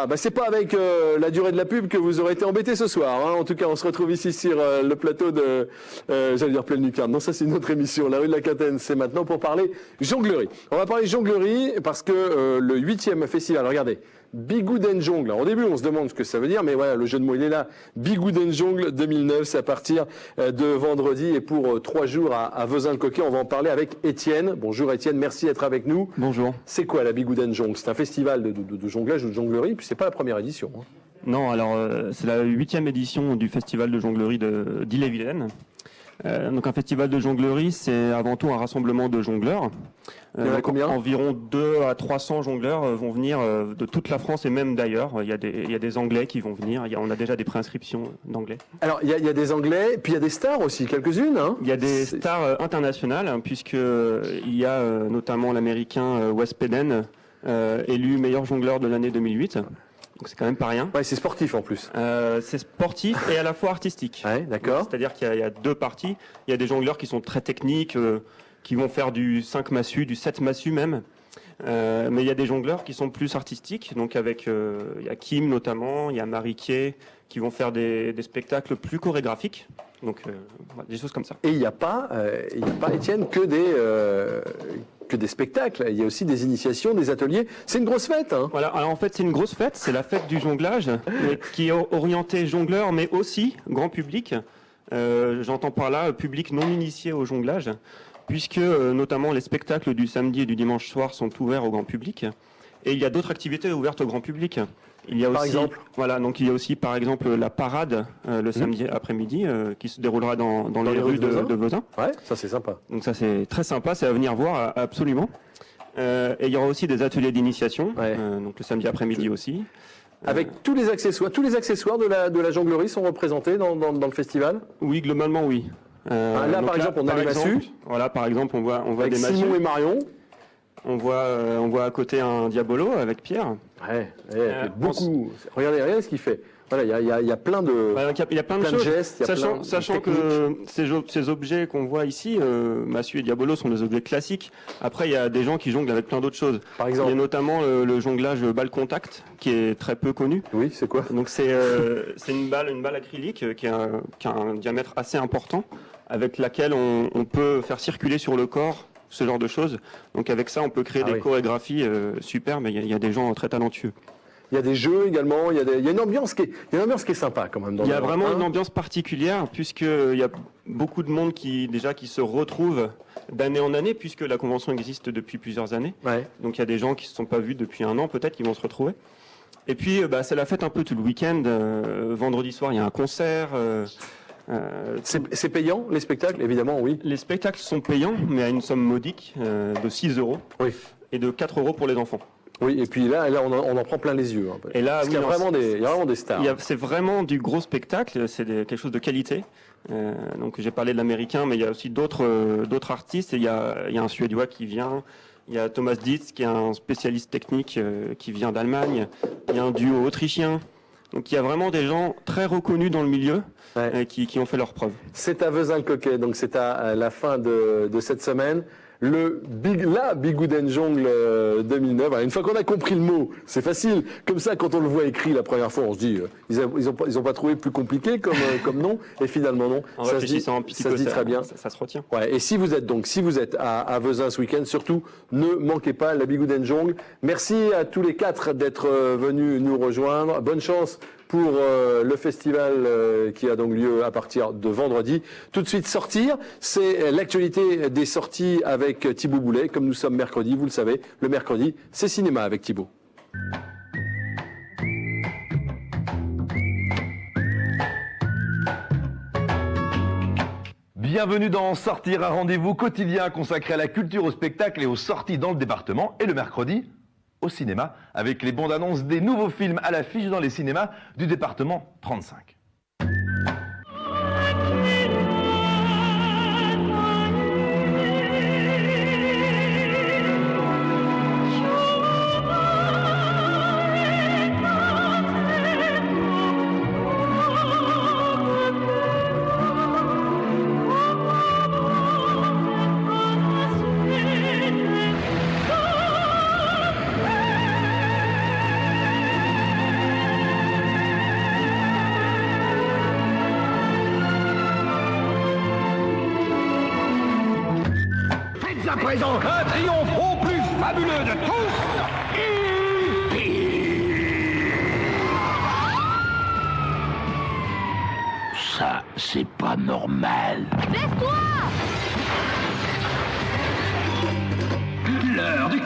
voilà, c'est pas avec la durée de la pub que vous aurez été embêté ce soir. Hein. En tout cas, on se retrouve ici sur le plateau de, j'allais dire pleine lucarne. Non, ça c'est une autre émission. La rue de la Catène, c'est maintenant pour parler jonglerie. On va parler jonglerie parce que le 8e festival, regardez, Bigouden Jongle. Alors, au début, on se demande ce que ça veut dire, mais voilà, le jeu de mots, il est là. Bigouden Jongle 2009, c'est à partir de vendredi et pour 3 jours à Vezin-le-Coquet. On va en parler avec Étienne. Bonjour Étienne, merci d'être avec nous. Bonjour. C'est quoi la Bigouden Jongle? C'est un festival de jonglage ou de jonglerie, puis c'est pas la première édition. Hein. Non, alors c'est la 8e édition du festival de jonglerie d'Ille-et-Vilaine. Donc un festival de jonglerie, c'est avant tout un rassemblement de jongleurs. Il y en a combien ? Environ 200 à 300 jongleurs vont venir de toute la France et même d'ailleurs. Il y a des Anglais qui vont venir. On a déjà des préinscriptions d'Anglais. Alors il y a des Anglais, puis il y a des stars aussi, quelques-unes. Hein. Il y a des stars internationales, hein, puisque il y a notamment l'Américain Wes Peden, élu meilleur jongleur de l'année 2008. Donc c'est quand même pas rien. Ouais, c'est sportif en plus. C'est sportif et à la fois artistique. Ouais, d'accord. C'est-à-dire qu'il y a deux parties. Il y a des jongleurs qui sont très techniques, qui vont faire du 5 massu, du 7 massu même. Mais il y a des jongleurs qui sont plus artistiques. Donc avec il y a Kim notamment, il y a Marie Kier, qui vont faire des spectacles plus chorégraphiques. Donc des choses comme ça. Et il n'y a pas, Étienne, que des spectacles. Il y a aussi des initiations, des ateliers. C'est une grosse fête. Hein. Voilà. Alors en fait, c'est une grosse fête. C'est la fête du jonglage, qui est orientée jongleur, mais aussi grand public. J'entends par là public non initié au jonglage, puisque notamment les spectacles du samedi et du dimanche soir sont ouverts au grand public. Et il y a d'autres activités ouvertes au grand public. Il y a par aussi, exemple voilà, donc il y a aussi par exemple la parade le samedi après-midi qui se déroulera dans les rues de Vezin. Ouais, ça c'est sympa. Donc ça c'est très sympa, c'est à venir voir absolument. Et il y aura aussi des ateliers d'initiation, donc le samedi après-midi aussi. Avec tous les accessoires de la jonglerie sont représentés dans le festival. Oui, globalement oui. Là par exemple on a les massues. Voilà, par exemple on voit avec des massues. Simon et Marion. On voit à côté un Diabolo avec Pierre. Ouais, beaucoup. Regardez ce qu'il fait. Voilà, il y a plein de, il y a plein de choses. Gestes, sachant que ces objets qu'on voit ici, Massu et Diabolo, sont des objets classiques. Après, il y a des gens qui jonglent avec plein d'autres choses. Par exemple, il y a notamment le jonglage balle contact, qui est très peu connu. Oui, c'est quoi? Donc c'est une balle acrylique qui a un diamètre assez important, avec laquelle on peut faire circuler sur le corps ce genre de choses. Donc avec ça, on peut créer des chorégraphies superbes. Il y a des gens très talentueux. Il y a des jeux également. Il y a une ambiance qui est sympa quand même. Il y a vraiment une ambiance particulière puisqu'il y a beaucoup de monde qui se retrouve d'année en année puisque la convention existe depuis plusieurs années. Ouais. Donc il y a des gens qui se sont pas vus depuis un an peut-être qui vont se retrouver. Et puis c'est la fête un peu tout le week-end. Vendredi soir, il y a un concert. C'est payant, les spectacles, évidemment, oui. Les spectacles sont payants, mais à une somme modique de 6 € et de 4 € pour les enfants. Oui, et puis là on en prend plein les yeux. Hein. Et là, il y a vraiment des stars. C'est vraiment du gros spectacle, c'est quelque chose de qualité. Donc j'ai parlé de l'américain, mais il y a aussi d'autres artistes. Et il y a un Suédois qui vient. Il y a Thomas Dietz, qui est un spécialiste technique qui vient d'Allemagne. Il y a un duo autrichien. Donc il y a vraiment des gens très reconnus dans le milieu qui ont fait leurs preuves. C'est à Vezin-le-Coquet, donc c'est à la fin de cette semaine. La Bigouden Jongle 2009. Alors, une fois qu'on a compris le mot, c'est facile. Comme ça, quand on le voit écrit la première fois, on se dit ils ont pas trouvé plus compliqué comme nom. Et finalement non. Ça se dit très bien. Ça se retient. Ouais. Et si vous êtes à Vezin ce week-end, surtout ne manquez pas la Bigouden Jongle. Merci à tous les 4 d'être venus nous rejoindre. Bonne chance pour le festival qui a donc lieu à partir de vendredi. Tout de suite sortir, c'est l'actualité des sorties avec Thibaut Boulet. Comme nous sommes mercredi, vous le savez, le mercredi, c'est cinéma avec Thibaut. Bienvenue dans Sortir, un rendez-vous quotidien consacré à la culture, au spectacle et aux sorties dans le département. Et le mercredi, au cinéma, avec les bandes annonces des nouveaux films à l'affiche dans les cinémas du département 35. à présent un triomphe au plus fabuleux de tous. Ça, c'est pas normal. Baisse-toi! L'heure du